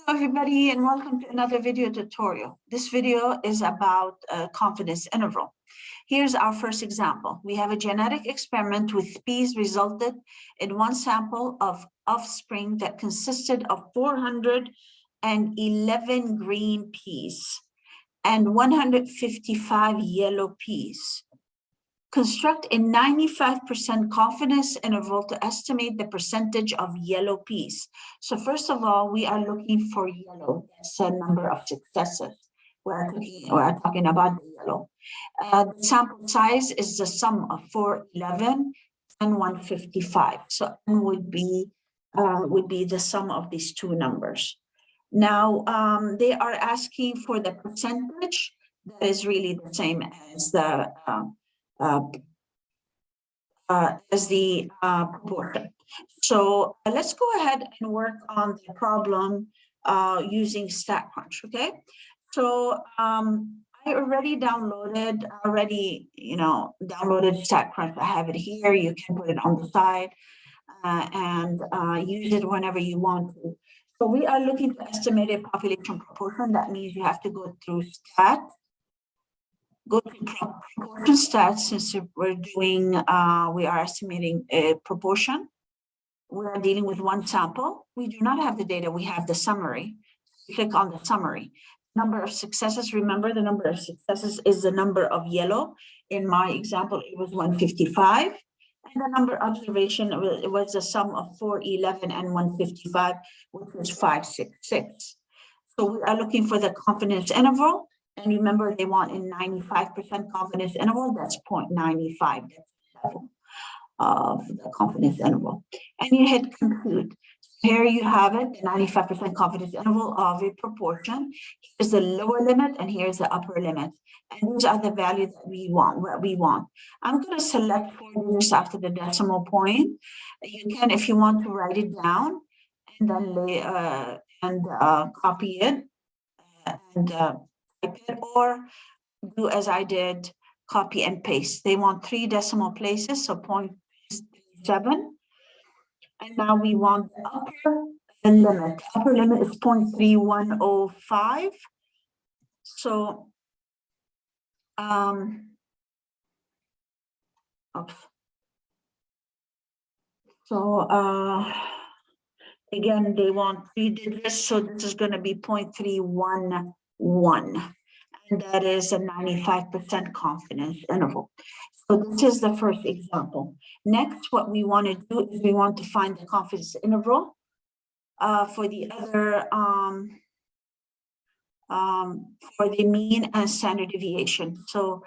Hello everybody and welcome to another video tutorial. This video is about confidence interval. Here's our first example. We have a genetic experiment with peas resulted in one sample of offspring that consisted of 411 green peas and 155 yellow peas. Construct a 95% confidence interval to estimate the percentage of yellow peas. So first of all, we are looking for yellow. That's a number of successes. We're talking about the yellow. The sample size is the sum of 411 and 155. So N would be the sum of these two numbers. Now, they are asking for the percentage that is really the same as the proportion. So let's go ahead and work on the problem using Statcrunch. Okay, so I already downloaded Statcrunch. I have it here. You can put it on the side and use it whenever you want to. So we are looking to estimate a population proportion. That means you have to go through stat. Go to proportion stats. Since we're doing, we are estimating a proportion. We are dealing with one sample. We do not have the data. We have the summary. Click on the summary. Number of successes. Remember, the number of successes is the number of yellow. In my example, it was 155. And the number observation, it was the sum of 411 and 155, which was 566. So we are looking for the confidence interval. And remember, they want a 95% confidence interval. That's 0.95. That's the level of the confidence interval. And you hit compute. Here you have it, the 95% confidence interval of a proportion. Here's the lower limit and here's the upper limit. And these are the values that we want, what we want. I'm going to select 4 digits after the decimal point. You can, if you want to write it down and then copy it and it, or do as I did, copy and paste. They want 3 decimal places, so 0.37. And now we want the upper limit. Upper limit is 0.3105. So, again, they want 3 digits, so this is going to be 0.311. And that is a 95% confidence interval. So this is the first example. Next, what we want to do is we want to find the confidence interval for the other, for the mean and standard deviation. So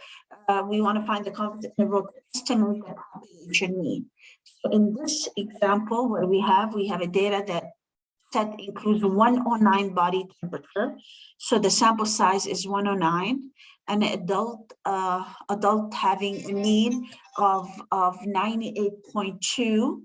we want to find the confidence interval to estimate the population mean. So in this example, what we have a data that set includes 109 body temperature. So the sample size is 109. An adult having a mean of 98.2.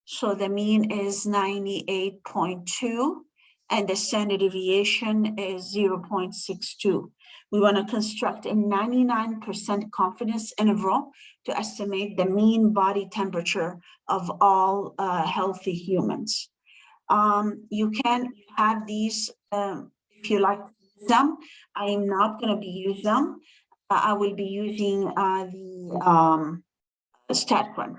So the mean is 98.2 and the standard deviation is 0.62. We want to construct a 99% confidence interval to estimate the mean body temperature of all healthy humans. You can have these if you like to use them. I am not going to be using them. I will be using the Statcrunch.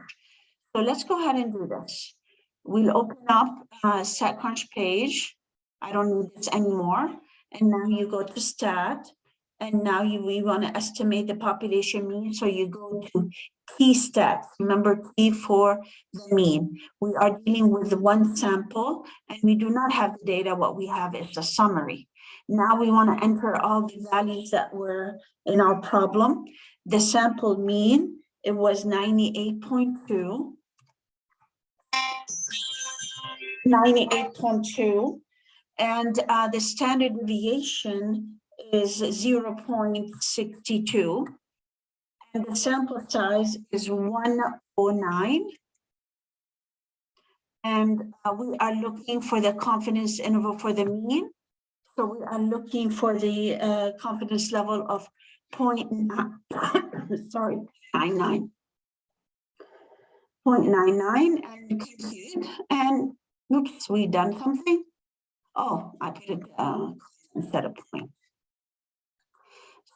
So let's go ahead and do this. We'll open up Statcrunch page. I don't need this anymore. And now you go to stat. And now we want to estimate the population mean. So you go to T stats. Remember T for the mean. We are dealing with one sample and we do not have the data. What we have is a summary. Now we want to enter all the values that were in our problem. The sample mean, it was 98.2. 98.2. And the standard deviation is 0.62. And the sample size is 109. And we are looking for the confidence interval for the mean. So we are looking for the confidence level of 0.99. 0.99 and compute. And oops, we done something. Oh, I put it instead of point.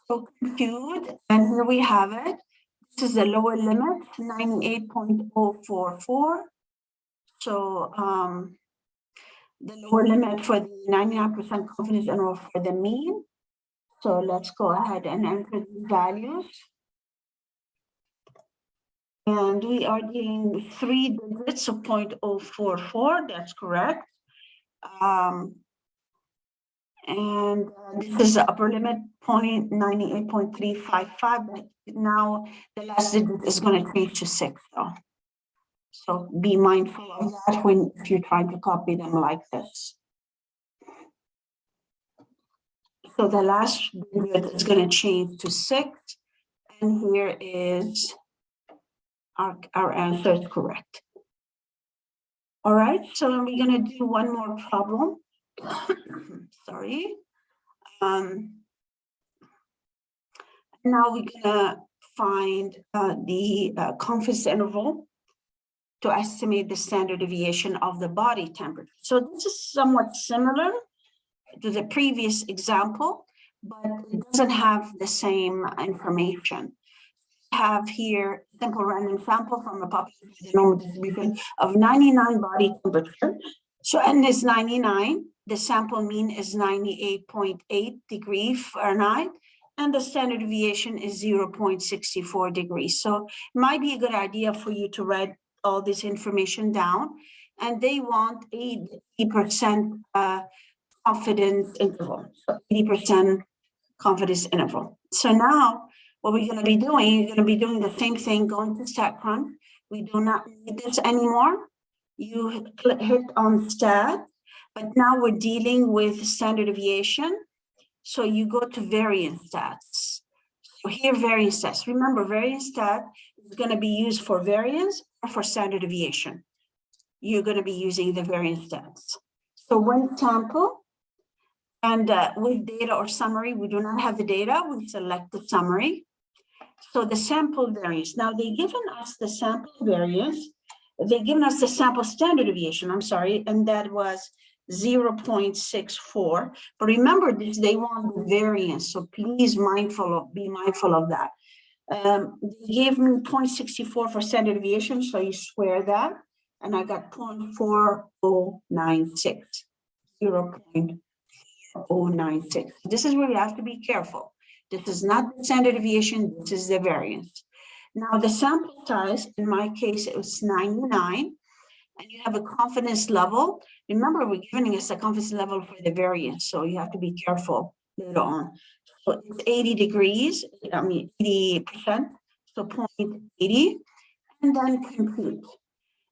So compute, and here we have it. This is the lower limit, 98.044. So the lower limit for the 99% confidence interval for the mean. So let's go ahead and enter these values. And we are dealing with 3 digits of 0.044, that's correct. And this is the upper limit, 98.355, but now the last digit is going to change to 6 though. So be mindful of that when if you're trying to copy them like this. So the last digit is going to change to 6, and here is our answer is correct. All right, so we're going to do one more problem. Sorry. Now we're going to find the confidence interval to estimate the standard deviation of the body temperature. So this is somewhat similar to the previous example, but it doesn't have the same information. We have here simple random sample from a population with a normal distribution of 99 body temperature. So N is 99, the sample mean is 98.8 degrees Fahrenheit, and the standard deviation is 0.64 degrees. So it might be a good idea for you to write all this information down, and they want 80% confidence interval, so 80% confidence interval. So now what we're going to be doing, you're going to be doing the same thing, going to Statcrunch. We do not need this anymore. You hit on stat, but now we're dealing with standard deviation. So you go to variance stats. So here, variance stats. Remember, variance stat is going to be used for variance or for standard deviation. You're going to be using the variance stats. So when sample, and with data or summary, we do not have the data, we select the summary. So the sample variance. Now they've given us the sample variance. They've given us the sample standard deviation, I'm sorry, and that was 0.64. But remember this, they want the variance, so please be mindful of that. They gave me 0.64 for standard deviation, so you square that, and I got 0.4096, 0.096. This is where you have to be careful. This is not the standard deviation, this is the variance. Now the sample size, in my case, it was 99, and you have a confidence level. Remember, we're giving us a confidence level for the variance, so you have to be careful later on. So it's 80 degrees, 80%, so 0.80, and then compute.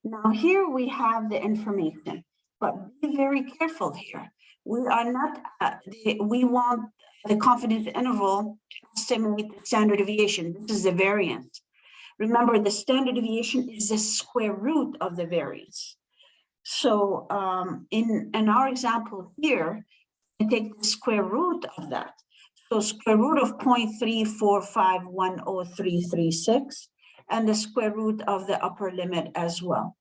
Now here we have the information, but be very careful here. We are not, we want the confidence interval to estimate the standard deviation. This is the variance. Remember, the standard deviation is the square root of the variance. So in our example here, I take the square root of that. So square root of 0.3451036, and the square root of the upper limit as well.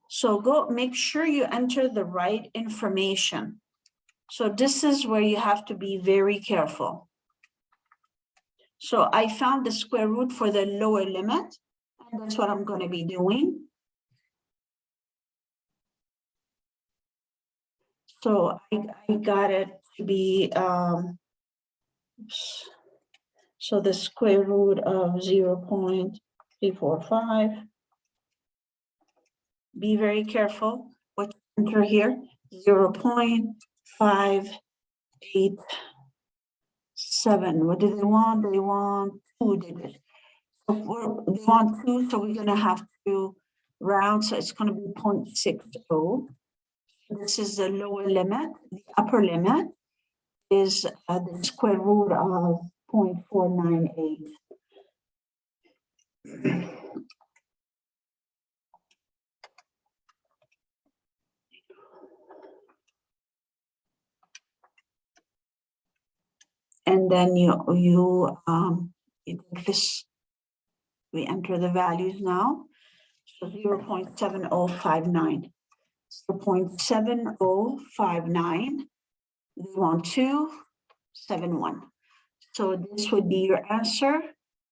So go make sure you enter the right information. So this is where you have to be very careful. So I found the square root for the lower limit, and that's what I'm going to be doing. So I got it to be, so the square root of 0.345. Be very careful what you enter here, 0.587. What do they want? They want 2 digits. So they want 2, so we're going to have to round, so it's going to be 0.60. This is the lower limit. The upper limit is the square root of 0.498. And then you take this, we enter the values now, so 0.7059. So 0.7059, they want 271. So this would be your answer,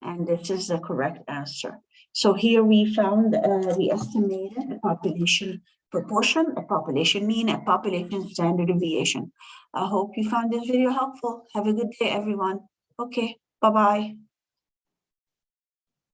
and this is the correct answer. So here we found, we estimated a population proportion, a population mean, a population standard deviation. I hope you found this video helpful. Have a good day, everyone. Okay, bye-bye.